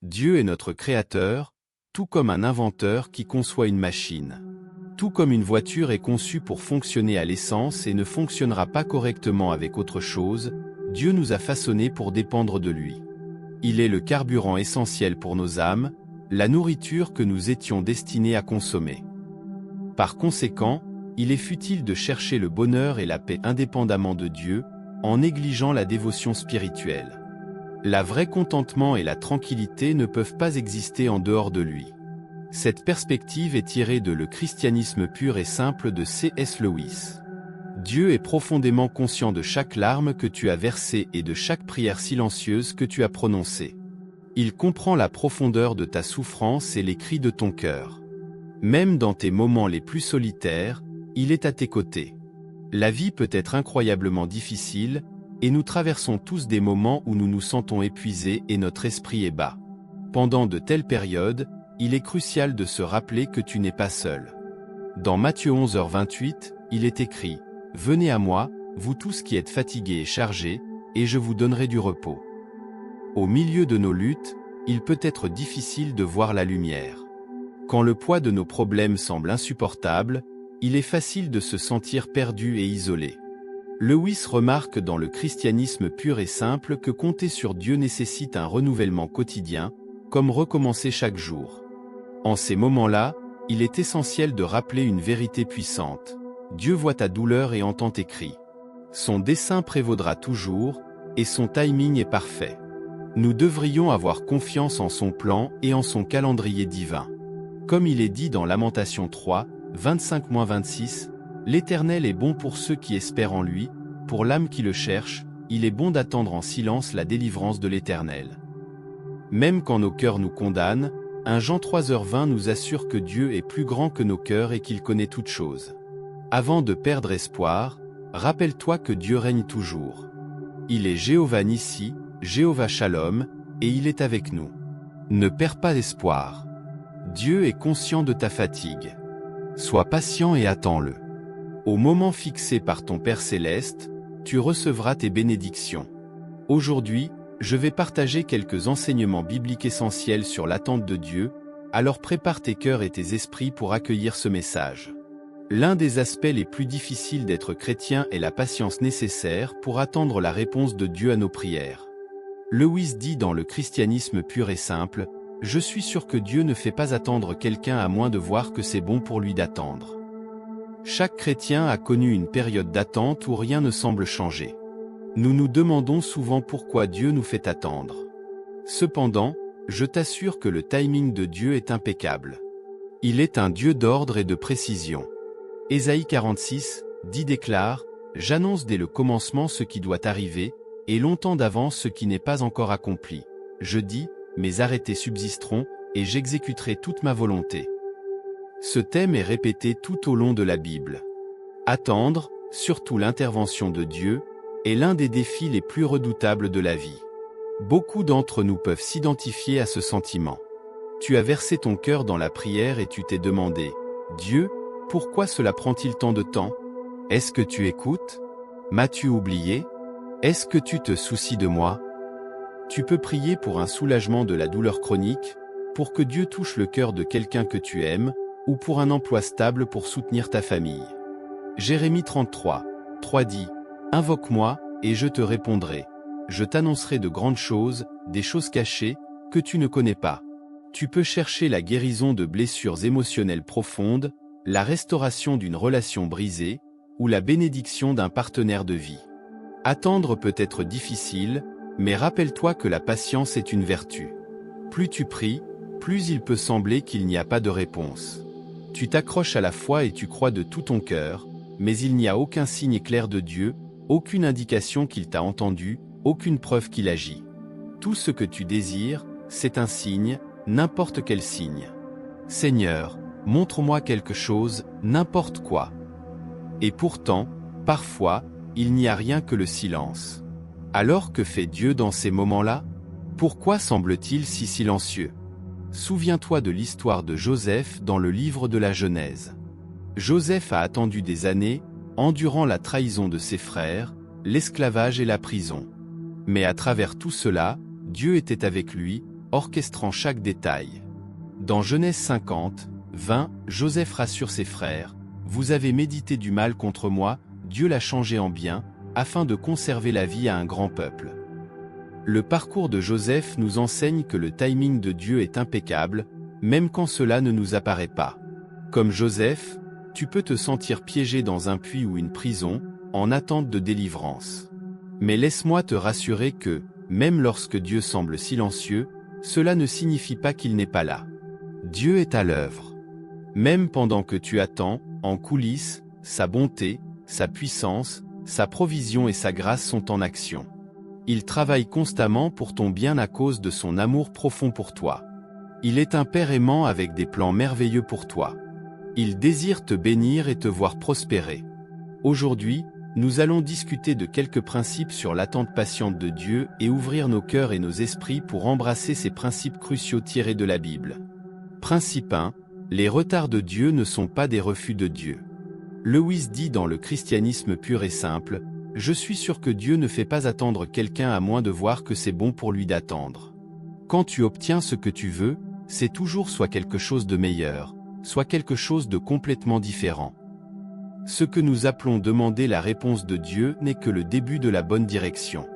Dieu est notre créateur, tout comme un inventeur qui conçoit une machine. Tout comme une voiture est conçue pour fonctionner à l'essence et ne fonctionnera pas correctement avec autre chose, Dieu nous a façonnés pour dépendre de lui. Il est le carburant essentiel pour nos âmes, la nourriture que nous étions destinés à consommer. Par conséquent, il est futile de chercher le bonheur et la paix indépendamment de Dieu, en négligeant la dévotion spirituelle. Le vrai contentement et la tranquillité ne peuvent pas exister en dehors de lui. Cette perspective est tirée de Le christianisme pur et simple de C.S. Lewis. Dieu est profondément conscient de chaque larme que tu as versée et de chaque prière silencieuse que tu as prononcée. Il comprend la profondeur de ta souffrance et les cris de ton cœur. Même dans tes moments les plus solitaires, il est à tes côtés. La vie peut être incroyablement difficile, et nous traversons tous des moments où nous nous sentons épuisés et notre esprit est bas. Pendant de telles périodes, il est crucial de se rappeler que tu n'es pas seul. Dans Matthieu 11h28, il est écrit « Venez à moi, vous tous qui êtes fatigués et chargés, et je vous donnerai du repos. » Au milieu de nos luttes, il peut être difficile de voir la lumière. Quand le poids de nos problèmes semble insupportable, il est facile de se sentir perdu et isolé. Lewis remarque dans Le christianisme pur et simple que compter sur Dieu nécessite un renouvellement quotidien, comme recommencer chaque jour. En ces moments-là, il est essentiel de rappeler une vérité puissante. Dieu voit ta douleur et entend tes cris. Son dessein prévaudra toujours, et son timing est parfait. Nous devrions avoir confiance en son plan et en son calendrier divin. Comme il est dit dans Lamentations 3, 25-26, l'Éternel est bon pour ceux qui espèrent en lui, pour l'âme qui le cherche, il est bon d'attendre en silence la délivrance de l'Éternel. Même quand nos cœurs nous condamnent, 1 Jean 3h20 nous assure que Dieu est plus grand que nos cœurs et qu'il connaît toutes choses. Avant de perdre espoir, rappelle-toi que Dieu règne toujours. Il est Jéhovah Nissi, Jéhovah Shalom, et il est avec nous. Ne perds pas espoir. Dieu est conscient de ta fatigue. Sois patient et attends-le. Au moment fixé par ton Père Céleste, tu recevras tes bénédictions. Aujourd'hui, je vais partager quelques enseignements bibliques essentiels sur l'attente de Dieu, alors prépare tes cœurs et tes esprits pour accueillir ce message. L'un des aspects les plus difficiles d'être chrétien est la patience nécessaire pour attendre la réponse de Dieu à nos prières. Lewis dit dans Le christianisme pur et simple, « Je suis sûr que Dieu ne fait pas attendre quelqu'un à moins de voir que c'est bon pour lui d'attendre. » Chaque chrétien a connu une période d'attente où rien ne semble changer. Nous nous demandons souvent pourquoi Dieu nous fait attendre. Cependant, je t'assure que le timing de Dieu est impeccable. Il est un Dieu d'ordre et de précision. Ésaïe 46, 10 déclare, « J'annonce dès le commencement ce qui doit arriver, et longtemps d'avance ce qui n'est pas encore accompli. Je dis, mes arrêtés subsisteront, et j'exécuterai toute ma volonté. » Ce thème est répété tout au long de la Bible. Attendre, surtout l'intervention de Dieu, est l'un des défis les plus redoutables de la vie. Beaucoup d'entre nous peuvent s'identifier à ce sentiment. Tu as versé ton cœur dans la prière et tu t'es demandé, « Dieu, pourquoi cela prend-il tant de temps? Est-ce que tu écoutes? M'as-tu oublié? Est-ce que tu te soucies de moi ?» Tu peux prier pour un soulagement de la douleur chronique, pour que Dieu touche le cœur de quelqu'un que tu aimes, ou pour un emploi stable pour soutenir ta famille. Jérémie 33, 3 dit, « Invoque-moi, et je te répondrai. Je t'annoncerai de grandes choses, des choses cachées, que tu ne connais pas. » Tu peux chercher la guérison de blessures émotionnelles profondes, la restauration d'une relation brisée, ou la bénédiction d'un partenaire de vie. Attendre peut être difficile, mais rappelle-toi que la patience est une vertu. Plus tu pries, plus il peut sembler qu'il n'y a pas de réponse. Tu t'accroches à la foi et tu crois de tout ton cœur, mais il n'y a aucun signe clair de Dieu, aucune indication qu'il t'a entendu, aucune preuve qu'il agit. Tout ce que tu désires, c'est un signe, n'importe quel signe. Seigneur, montre-moi quelque chose, n'importe quoi. Et pourtant, parfois, il n'y a rien que le silence. Alors que fait Dieu dans ces moments-là? Pourquoi semble-t-il si silencieux? Souviens-toi de l'histoire de Joseph dans le livre de la Genèse. Joseph a attendu des années, endurant la trahison de ses frères, l'esclavage et la prison. Mais à travers tout cela, Dieu était avec lui, orchestrant chaque détail. Dans Genèse 50, 20, Joseph rassure ses frères, « Vous avez médité du mal contre moi, Dieu l'a changé en bien, afin de conserver la vie à un grand peuple. » Le parcours de Joseph nous enseigne que le timing de Dieu est impeccable, même quand cela ne nous apparaît pas. Comme Joseph, tu peux te sentir piégé dans un puits ou une prison, en attente de délivrance. Mais laisse-moi te rassurer que, même lorsque Dieu semble silencieux, cela ne signifie pas qu'il n'est pas là. Dieu est à l'œuvre. Même pendant que tu attends, en coulisses, sa bonté, sa puissance, sa provision et sa grâce sont en action. Il travaille constamment pour ton bien à cause de son amour profond pour toi. Il est un Père aimant avec des plans merveilleux pour toi. Il désire te bénir et te voir prospérer. Aujourd'hui, nous allons discuter de quelques principes sur l'attente patiente de Dieu et ouvrir nos cœurs et nos esprits pour embrasser ces principes cruciaux tirés de la Bible. Principe 1. Les retards de Dieu ne sont pas des refus de Dieu. Lewis dit dans Le christianisme pur et simple, « Je suis sûr que Dieu ne fait pas attendre quelqu'un à moins de voir que c'est bon pour lui d'attendre. Quand tu obtiens ce que tu veux, c'est toujours soit quelque chose de meilleur, soit quelque chose de complètement différent. » Ce que nous appelons demander la réponse de Dieu n'est que le début de la bonne direction.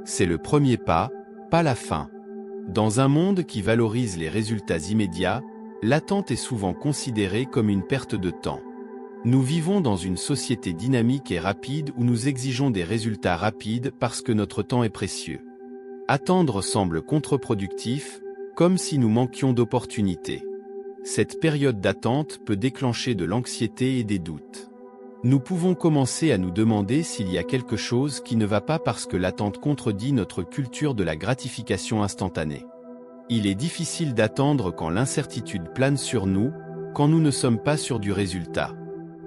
C'est le premier pas, pas la fin. Dans un monde qui valorise les résultats immédiats, l'attente est souvent considérée comme une perte de temps. Nous vivons dans une société dynamique et rapide où nous exigeons des résultats rapides parce que notre temps est précieux. Attendre semble contre-productif, comme si nous manquions d'opportunités. Cette période d'attente peut déclencher de l'anxiété et des doutes. Nous pouvons commencer à nous demander s'il y a quelque chose qui ne va pas parce que l'attente contredit notre culture de la gratification instantanée. Il est difficile d'attendre quand l'incertitude plane sur nous, quand nous ne sommes pas sûrs du résultat.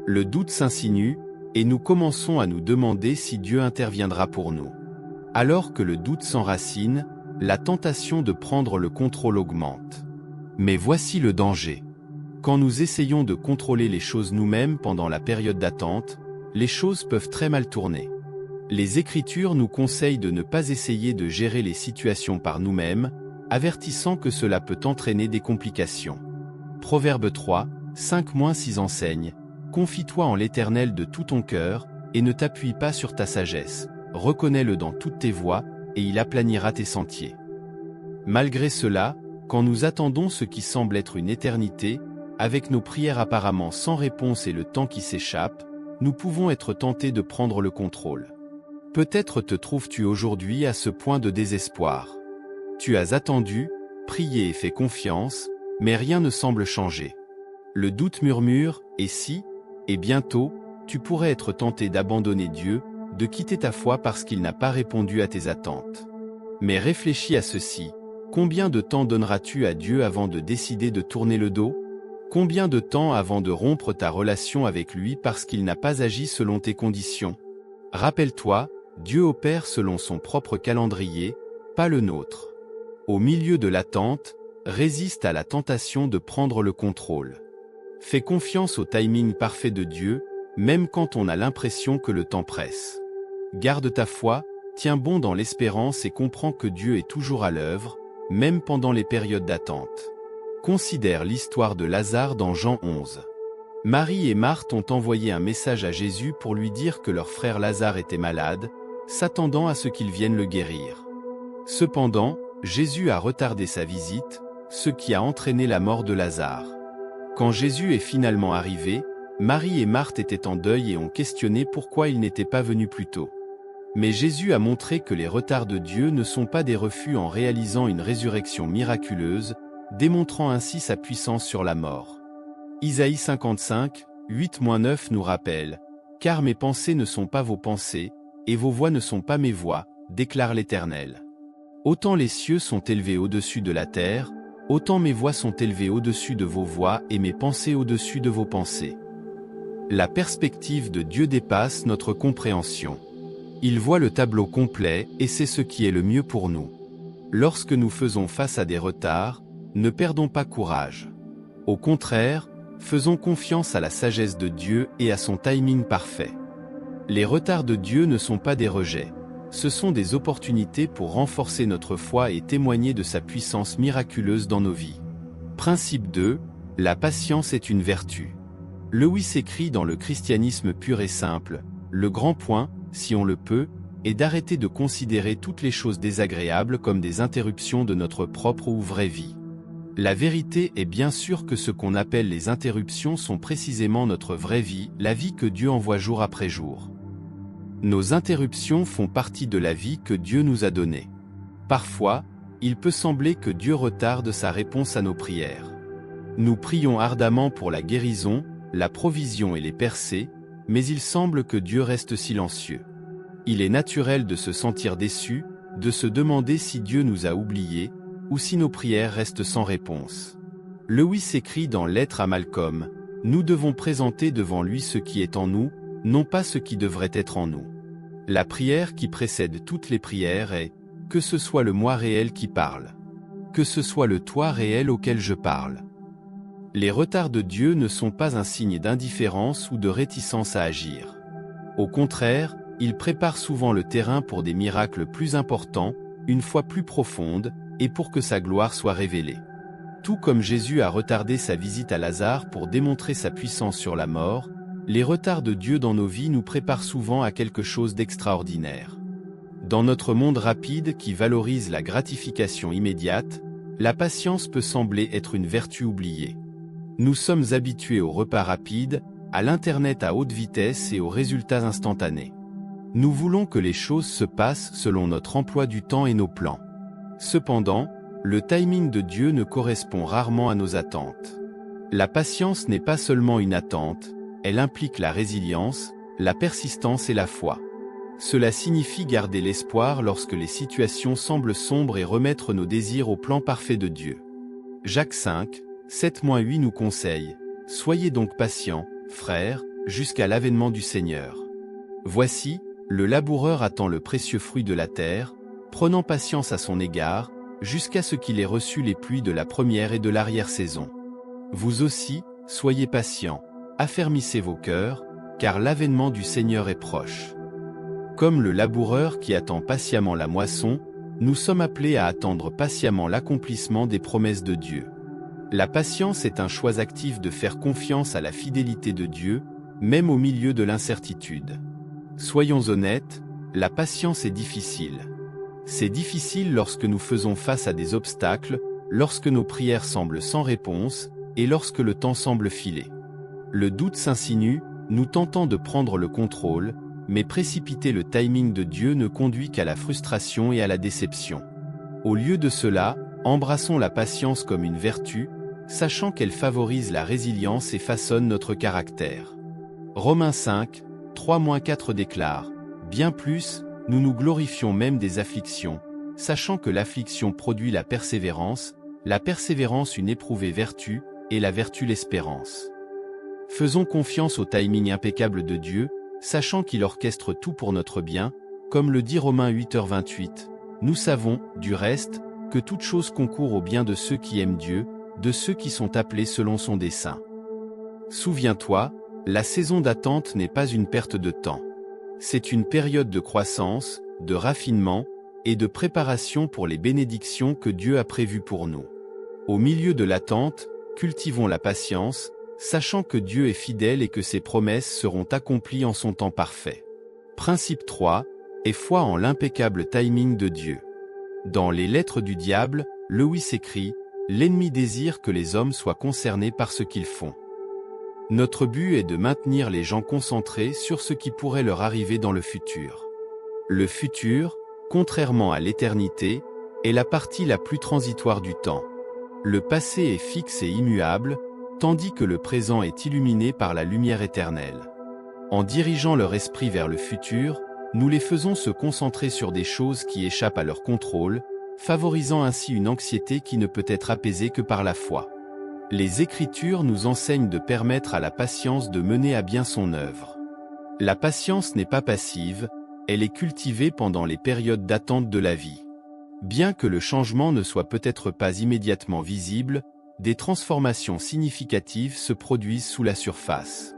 Le doute s'insinue, et nous commençons à nous demander si Dieu interviendra pour nous. Alors que le doute s'enracine, la tentation de prendre le contrôle augmente. Mais voici le danger. Quand nous essayons de contrôler les choses nous-mêmes pendant la période d'attente, les choses peuvent très mal tourner. Les Écritures nous conseillent de ne pas essayer de gérer les situations par nous-mêmes, avertissant que cela peut entraîner des complications. Proverbe 3, 5-6 enseigne, « Confie-toi en l'Éternel de tout ton cœur, et ne t'appuie pas sur ta sagesse. Reconnais-le dans toutes tes voies, et il aplanira tes sentiers. » Malgré cela, quand nous attendons ce qui semble être une éternité, avec nos prières apparemment sans réponse et le temps qui s'échappe, nous pouvons être tentés de prendre le contrôle. Peut-être te trouves-tu aujourd'hui à ce point de désespoir. Tu as attendu, prié et fait confiance, mais rien ne semble changer. Le doute murmure, et si, et bientôt, tu pourrais être tenté d'abandonner Dieu, de quitter ta foi parce qu'il n'a pas répondu à tes attentes. Mais réfléchis à ceci, combien de temps donneras-tu à Dieu avant de décider de tourner le dos ? Combien de temps avant de rompre ta relation avec lui parce qu'il n'a pas agi selon tes conditions? Rappelle-toi, Dieu opère selon son propre calendrier, pas le nôtre. Au milieu de l'attente, résiste à la tentation de prendre le contrôle. Fais confiance au timing parfait de Dieu, même quand on a l'impression que le temps presse. Garde ta foi, tiens bon dans l'espérance et comprends que Dieu est toujours à l'œuvre, même pendant les périodes d'attente. Considère l'histoire de Lazare dans Jean 11. Marie et Marthe ont envoyé un message à Jésus pour lui dire que leur frère Lazare était malade, s'attendant à ce qu'il vienne le guérir. Cependant, Jésus a retardé sa visite, ce qui a entraîné la mort de Lazare. Quand Jésus est finalement arrivé, Marie et Marthe étaient en deuil et ont questionné pourquoi il n'était pas venu plus tôt. Mais Jésus a montré que les retards de Dieu ne sont pas des refus en réalisant une résurrection miraculeuse, démontrant ainsi sa puissance sur la mort. Isaïe 55, 8-9 nous rappelle, « Car mes pensées ne sont pas vos pensées, et vos voix ne sont pas mes voix, déclare l'Éternel. Autant les cieux sont élevés au-dessus de la terre, autant mes voix sont élevées au-dessus de vos voix et mes pensées au-dessus de vos pensées. » La perspective de Dieu dépasse notre compréhension. Il voit le tableau complet et c'est ce qui est le mieux pour nous. Lorsque nous faisons face à des retards, ne perdons pas courage. Au contraire, faisons confiance à la sagesse de Dieu et à son timing parfait. Les retards de Dieu ne sont pas des rejets. Ce sont des opportunités pour renforcer notre foi et témoigner de sa puissance miraculeuse dans nos vies. Principe 2. La patience est une vertu. Lewis écrit dans Le christianisme pur et simple, le grand point, si on le peut, est d'arrêter de considérer toutes les choses désagréables comme des interruptions de notre propre ou vraie vie. La vérité est bien sûr que ce qu'on appelle les interruptions sont précisément notre vraie vie, la vie que Dieu envoie jour après jour. Nos interruptions font partie de la vie que Dieu nous a donnée. Parfois, il peut sembler que Dieu retarde sa réponse à nos prières. Nous prions ardemment pour la guérison, la provision et les percées, mais il semble que Dieu reste silencieux. Il est naturel de se sentir déçu, de se demander si Dieu nous a oubliés, ou si nos prières restent sans réponse. Lewis écrit dans Lettre à Malcolm, « Nous devons présenter devant lui ce qui est en nous, non pas ce qui devrait être en nous. » La prière qui précède toutes les prières est « Que ce soit le moi réel qui parle. Que ce soit le toi réel auquel je parle. » Les retards de Dieu ne sont pas un signe d'indifférence ou de réticence à agir. Au contraire, il prépare souvent le terrain pour des miracles plus importants, une foi plus profonde, et pour que sa gloire soit révélée. Tout comme Jésus a retardé sa visite à Lazare pour démontrer sa puissance sur la mort, les retards de Dieu dans nos vies nous préparent souvent à quelque chose d'extraordinaire. Dans notre monde rapide qui valorise la gratification immédiate, la patience peut sembler être une vertu oubliée. Nous sommes habitués aux repas rapides, à l'Internet à haute vitesse et aux résultats instantanés. Nous voulons que les choses se passent selon notre emploi du temps et nos plans. Cependant, le timing de Dieu ne correspond rarement à nos attentes. La patience n'est pas seulement une attente, elle implique la résilience, la persistance et la foi. Cela signifie garder l'espoir lorsque les situations semblent sombres et remettre nos désirs au plan parfait de Dieu. Jacques 5, 7-8 nous conseille, « Soyez donc patients, frères, jusqu'à l'avènement du Seigneur. Voici, le laboureur attend le précieux fruit de la terre, prenant patience à son égard, jusqu'à ce qu'il ait reçu les pluies de la première et de l'arrière-saison. Vous aussi, soyez patients, affermissez vos cœurs, car l'avènement du Seigneur est proche. » Comme le laboureur qui attend patiemment la moisson, nous sommes appelés à attendre patiemment l'accomplissement des promesses de Dieu. La patience est un choix actif de faire confiance à la fidélité de Dieu, même au milieu de l'incertitude. Soyons honnêtes, la patience est difficile. C'est difficile lorsque nous faisons face à des obstacles, lorsque nos prières semblent sans réponse, et lorsque le temps semble filer. Le doute s'insinue, nous tentant de prendre le contrôle, mais précipiter le timing de Dieu ne conduit qu'à la frustration et à la déception. Au lieu de cela, embrassons la patience comme une vertu, sachant qu'elle favorise la résilience et façonne notre caractère. Romains 5, 3-4 déclare, « Bien plus, nous nous glorifions même des afflictions, sachant que l'affliction produit la persévérance une éprouvée vertu, et la vertu l'espérance. » Faisons confiance au timing impeccable de Dieu, sachant qu'il orchestre tout pour notre bien, comme le dit Romains 8h28. Nous savons, du reste, que toute chose concourt au bien de ceux qui aiment Dieu, de ceux qui sont appelés selon son dessein. Souviens-toi, la saison d'attente n'est pas une perte de temps. C'est une période de croissance, de raffinement, et de préparation pour les bénédictions que Dieu a prévues pour nous. Au milieu de l'attente, cultivons la patience, sachant que Dieu est fidèle et que ses promesses seront accomplies en son temps parfait. Principe 3, et foi en l'impeccable timing de Dieu. Dans les Lettres du diable, Lewis écrit, « L'ennemi désire que les hommes soient concernés par ce qu'ils font. » Notre but est de maintenir les gens concentrés sur ce qui pourrait leur arriver dans le futur. Le futur, contrairement à l'éternité, est la partie la plus transitoire du temps. Le passé est fixe et immuable, tandis que le présent est illuminé par la lumière éternelle. En dirigeant leur esprit vers le futur, nous les faisons se concentrer sur des choses qui échappent à leur contrôle, favorisant ainsi une anxiété qui ne peut être apaisée que par la foi. Les Écritures nous enseignent de permettre à la patience de mener à bien son œuvre. La patience n'est pas passive, elle est cultivée pendant les périodes d'attente de la vie. Bien que le changement ne soit peut-être pas immédiatement visible, des transformations significatives se produisent sous la surface.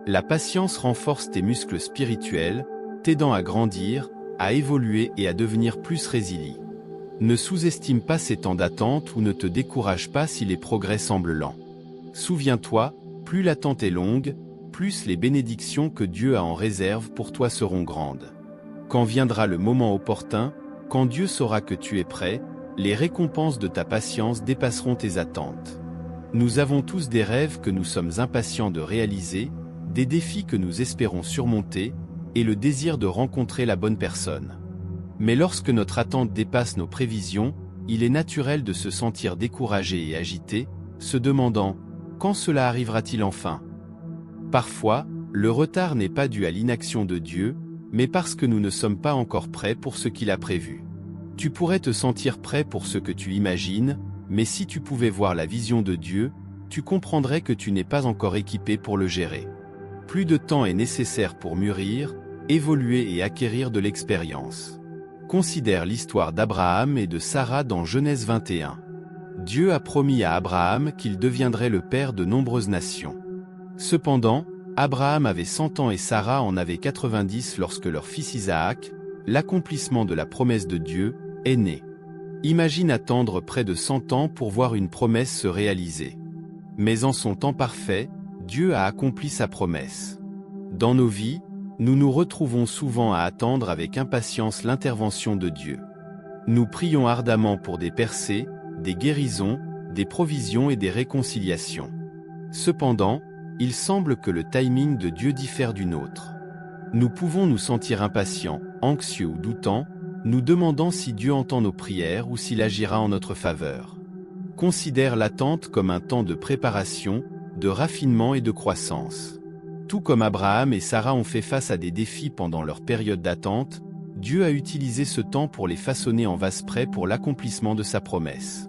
La patience renforce tes muscles spirituels, t'aidant à grandir, à évoluer et à devenir plus résilient. Ne sous-estime pas ces temps d'attente ou ne te décourage pas si les progrès semblent lents. Souviens-toi, plus l'attente est longue, plus les bénédictions que Dieu a en réserve pour toi seront grandes. Quand viendra le moment opportun, quand Dieu saura que tu es prêt, les récompenses de ta patience dépasseront tes attentes. Nous avons tous des rêves que nous sommes impatients de réaliser, des défis que nous espérons surmonter, et le désir de rencontrer la bonne personne. Mais lorsque notre attente dépasse nos prévisions, il est naturel de se sentir découragé et agité, se demandant « Quand cela arrivera-t-il enfin ?» Parfois, le retard n'est pas dû à l'inaction de Dieu, mais parce que nous ne sommes pas encore prêts pour ce qu'il a prévu. Tu pourrais te sentir prêt pour ce que tu imagines, mais si tu pouvais voir la vision de Dieu, tu comprendrais que tu n'es pas encore équipé pour le gérer. Plus de temps est nécessaire pour mûrir, évoluer et acquérir de l'expérience. Considère l'histoire d'Abraham et de Sarah dans Genèse 21. Dieu a promis à Abraham qu'il deviendrait le père de nombreuses nations. Cependant, Abraham avait 100 ans et Sarah en avait 90 lorsque leur fils Isaac, l'accomplissement de la promesse de Dieu, est né. Imagine attendre près de 100 ans pour voir une promesse se réaliser. Mais en son temps parfait, Dieu a accompli sa promesse. Dans nos vies, nous nous retrouvons souvent à attendre avec impatience l'intervention de Dieu. Nous prions ardemment pour des percées, des guérisons, des provisions et des réconciliations. Cependant, il semble que le timing de Dieu diffère du nôtre. Nous pouvons nous sentir impatients, anxieux ou doutants, nous demandant si Dieu entend nos prières ou s'il agira en notre faveur. Considère l'attente comme un temps de préparation, de raffinement et de croissance. Tout comme Abraham et Sarah ont fait face à des défis pendant leur période d'attente, Dieu a utilisé ce temps pour les façonner en vases prêts pour l'accomplissement de sa promesse.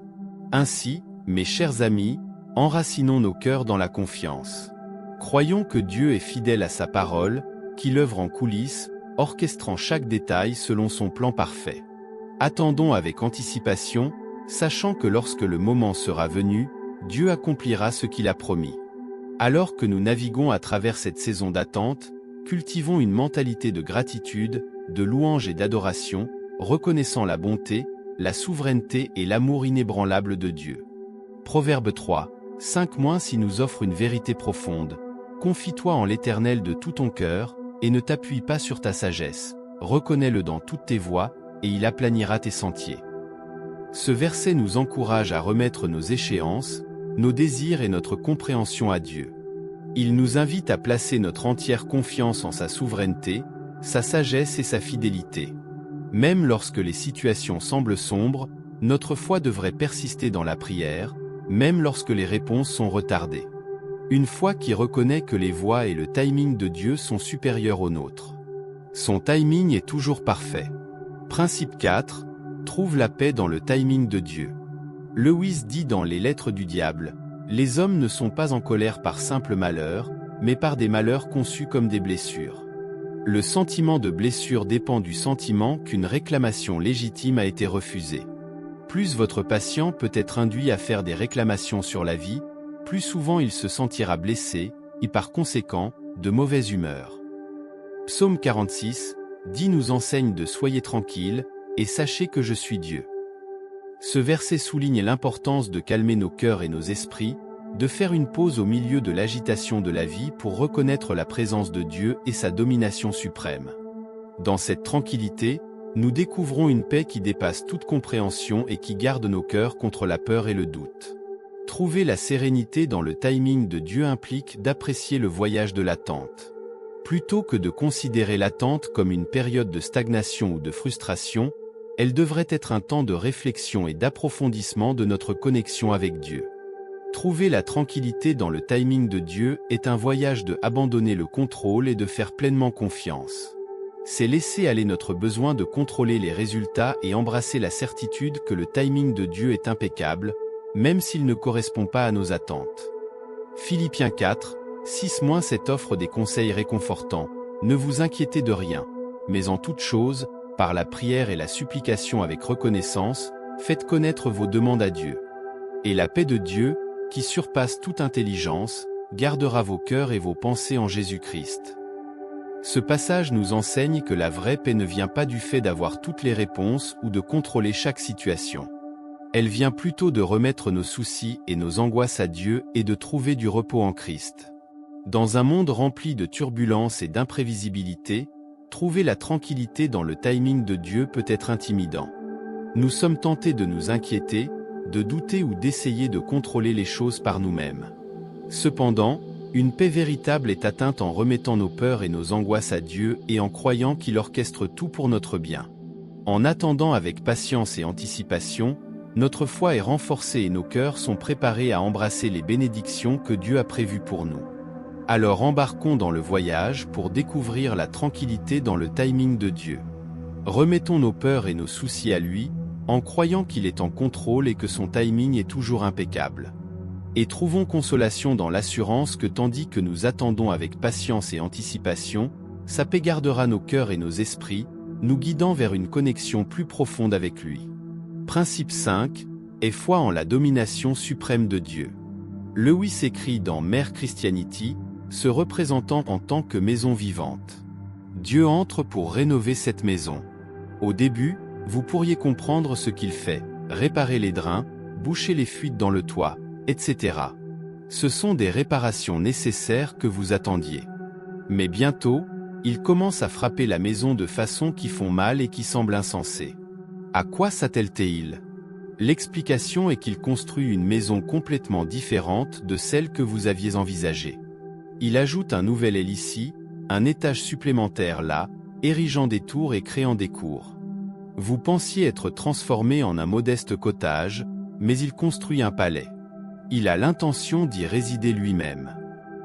Ainsi, mes chers amis, enracinons nos cœurs dans la confiance. Croyons que Dieu est fidèle à sa parole, qu'il œuvre en coulisses, orchestrant chaque détail selon son plan parfait. Attendons avec anticipation, sachant que lorsque le moment sera venu, Dieu accomplira ce qu'il a promis. Alors que nous naviguons à travers cette saison d'attente, cultivons une mentalité de gratitude, de louange et d'adoration, reconnaissant la bonté, la souveraineté et l'amour inébranlable de Dieu. Proverbe 3, 5- nous offre une vérité profonde. Confie-toi en l'Éternel de tout ton cœur, et ne t'appuie pas sur ta sagesse. Reconnais-le dans toutes tes voies, et il aplanira tes sentiers. Ce verset nous encourage à remettre nos échéances, nos désirs et notre compréhension à Dieu. Il nous invite à placer notre entière confiance en sa souveraineté, sa sagesse et sa fidélité. Même lorsque les situations semblent sombres, notre foi devrait persister dans la prière, même lorsque les réponses sont retardées. Une foi qui reconnaît que les voies et le timing de Dieu sont supérieurs aux nôtres. Son timing est toujours parfait. Principe 4. Trouve la paix dans le timing de Dieu. Lewis dit dans Les Lettres du Diable, « Les hommes ne sont pas en colère par simple malheur, mais par des malheurs conçus comme des blessures. » Le sentiment de blessure dépend du sentiment qu'une réclamation légitime a été refusée. Plus votre patient peut être induit à faire des réclamations sur la vie, plus souvent il se sentira blessé, et par conséquent, de mauvaise humeur. Psaume 46, nous enseigne de « Soyez tranquilles, et sachez que je suis Dieu ». Ce verset souligne l'importance de calmer nos cœurs et nos esprits, de faire une pause au milieu de l'agitation de la vie pour reconnaître la présence de Dieu et sa domination suprême. Dans cette tranquillité, nous découvrons une paix qui dépasse toute compréhension et qui garde nos cœurs contre la peur et le doute. Trouver la sérénité dans le timing de Dieu implique d'apprécier le voyage de l'attente. Plutôt que de considérer l'attente comme une période de stagnation ou de frustration, elle devrait être un temps de réflexion et d'approfondissement de notre connexion avec Dieu. Trouver la tranquillité dans le timing de Dieu est un voyage de abandonner le contrôle et de faire pleinement confiance. C'est laisser aller notre besoin de contrôler les résultats et embrasser la certitude que le timing de Dieu est impeccable, même s'il ne correspond pas à nos attentes. Philippiens 4, 6- offre des conseils réconfortants. Ne vous inquiétez de rien, mais en toute chose, par la prière et la supplication avec reconnaissance, faites connaître vos demandes à Dieu. Et la paix de Dieu, qui surpasse toute intelligence, gardera vos cœurs et vos pensées en Jésus-Christ. Ce passage nous enseigne que la vraie paix ne vient pas du fait d'avoir toutes les réponses ou de contrôler chaque situation. Elle vient plutôt de remettre nos soucis et nos angoisses à Dieu et de trouver du repos en Christ. Dans un monde rempli de turbulences et d'imprévisibilité, trouver la tranquillité dans le timing de Dieu peut être intimidant. Nous sommes tentés de nous inquiéter, de douter ou d'essayer de contrôler les choses par nous-mêmes. Cependant, une paix véritable est atteinte en remettant nos peurs et nos angoisses à Dieu et en croyant qu'il orchestre tout pour notre bien. En attendant avec patience et anticipation, notre foi est renforcée et nos cœurs sont préparés à embrasser les bénédictions que Dieu a prévues pour nous. Alors embarquons dans le voyage pour découvrir la tranquillité dans le timing de Dieu. Remettons nos peurs et nos soucis à lui, en croyant qu'il est en contrôle et que son timing est toujours impeccable. Et trouvons consolation dans l'assurance que tandis que nous attendons avec patience et anticipation, sa paix gardera nos cœurs et nos esprits, nous guidant vers une connexion plus profonde avec lui. Principe 5, et foi en la domination suprême de Dieu. Lewis écrit dans Mere Christianity, se représentant en tant que maison vivante. Dieu entre pour rénover cette maison. Au début, vous pourriez comprendre ce qu'il fait, réparer les drains, boucher les fuites dans le toit, etc. Ce sont des réparations nécessaires que vous attendiez. Mais bientôt, il commence à frapper la maison de façon qui font mal et qui semblent insensées. À quoi s'attelle-t-il ? L'explication est qu'il construit une maison complètement différente de celle que vous aviez envisagée. Il ajoute un nouvel aile ici, un étage supplémentaire là, érigeant des tours et créant des cours. Vous pensiez être transformé en un modeste cottage, mais il construit un palais. Il a l'intention d'y résider lui-même.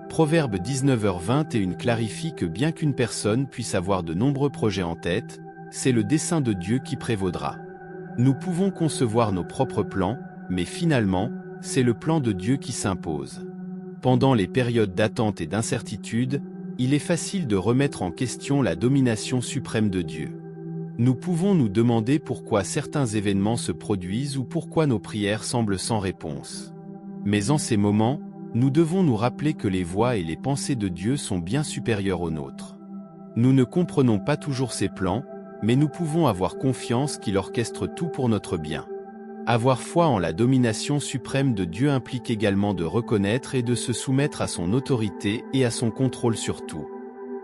Proverbe 19h21 clarifie que bien qu'une personne puisse avoir de nombreux projets en tête, c'est le dessein de Dieu qui prévaudra. Nous pouvons concevoir nos propres plans, mais finalement, c'est le plan de Dieu qui s'impose. Pendant les périodes d'attente et d'incertitude, il est facile de remettre en question la domination suprême de Dieu. Nous pouvons nous demander pourquoi certains événements se produisent ou pourquoi nos prières semblent sans réponse. Mais en ces moments, nous devons nous rappeler que les voies et les pensées de Dieu sont bien supérieures aux nôtres. Nous ne comprenons pas toujours ses plans, mais nous pouvons avoir confiance qu'il orchestre tout pour notre bien. Avoir foi en la domination suprême de Dieu implique également de reconnaître et de se soumettre à son autorité et à son contrôle sur tout.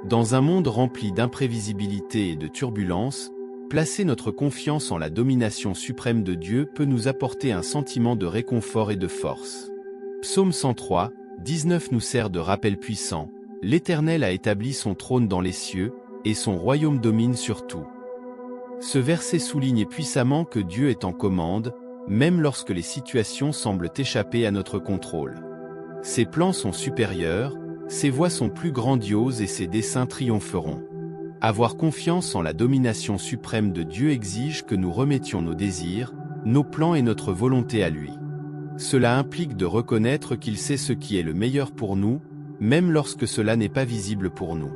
Dans un monde rempli d'imprévisibilité et de turbulences, placer notre confiance en la domination suprême de Dieu peut nous apporter un sentiment de réconfort et de force. Psaume 103, 19 nous sert de rappel puissant. L'Éternel a établi son trône dans les cieux, et son royaume domine sur tout. Ce verset souligne puissamment que Dieu est en commande, même lorsque les situations semblent échapper à notre contrôle. Ses plans sont supérieurs, ses voies sont plus grandioses et ses desseins triompheront. Avoir confiance en la domination suprême de Dieu exige que nous remettions nos désirs, nos plans et notre volonté à lui. Cela implique de reconnaître qu'il sait ce qui est le meilleur pour nous, même lorsque cela n'est pas visible pour nous.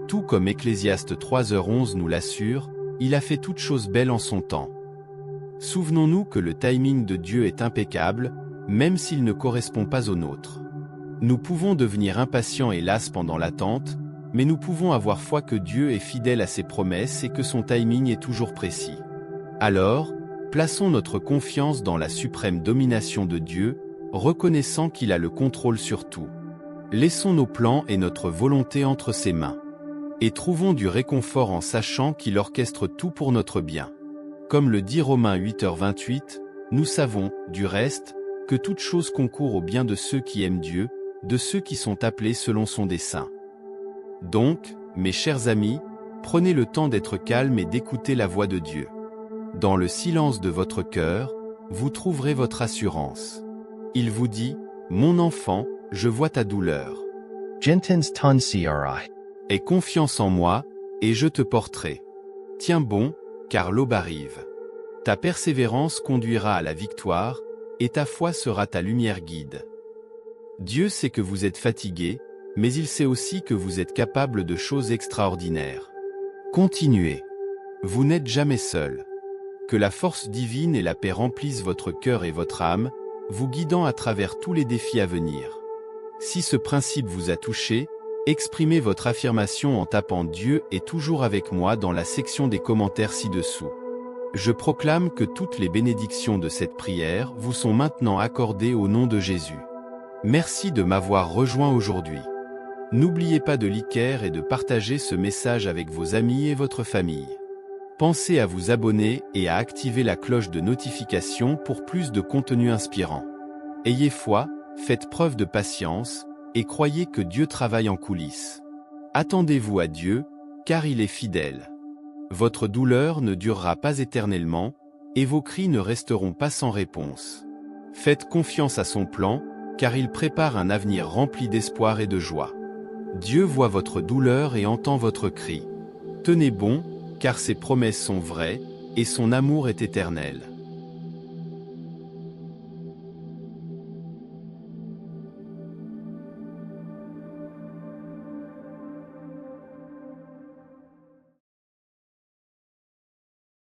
Tout comme Ecclésiaste 3h11 nous l'assure, il a fait toutes choses belles en son temps. Souvenons-nous que le timing de Dieu est impeccable, même s'il ne correspond pas au nôtre. Nous pouvons devenir impatients et las pendant l'attente, mais nous pouvons avoir foi que Dieu est fidèle à ses promesses et que son timing est toujours précis. Alors, plaçons notre confiance dans la suprême domination de Dieu, reconnaissant qu'il a le contrôle sur tout. Laissons nos plans et notre volonté entre ses mains. Et trouvons du réconfort en sachant qu'il orchestre tout pour notre bien. Comme le dit Romains 8h28, nous savons, du reste, que toute chose concourt au bien de ceux qui aiment Dieu, de ceux qui sont appelés selon son dessein. Donc, mes chers amis, prenez le temps d'être calme et d'écouter la voix de Dieu. Dans le silence de votre cœur, vous trouverez votre assurance. Il vous dit, « Mon enfant, je vois ta douleur. Aie confiance en moi, et je te porterai. Tiens bon, car l'aube arrive. Ta persévérance conduira à la victoire, et ta foi sera ta lumière guide. » Dieu sait que vous êtes fatigué, mais il sait aussi que vous êtes capable de choses extraordinaires. Continuez. Vous n'êtes jamais seul. Que la force divine et la paix remplissent votre cœur et votre âme, vous guidant à travers tous les défis à venir. Si ce principe vous a touché, Exprimez votre affirmation en tapant Dieu est toujours avec moi dans la section des commentaires ci-dessous. Je proclame que toutes les bénédictions de cette prière vous sont maintenant accordées au nom de Jésus. Merci de m'avoir rejoint aujourd'hui. N'oubliez pas de liker et de partager ce message avec vos amis et votre famille. Pensez à vous abonner et à activer la cloche de notification pour plus de contenu inspirant. Ayez foi, faites preuve de patience, et croyez que Dieu travaille en coulisses. Attendez-vous à Dieu, car il est fidèle. Votre douleur ne durera pas éternellement, et vos cris ne resteront pas sans réponse. Faites confiance à son plan, car il prépare un avenir rempli d'espoir et de joie. Dieu voit votre douleur et entend votre cri. Tenez bon, car ses promesses sont vraies, et son amour est éternel.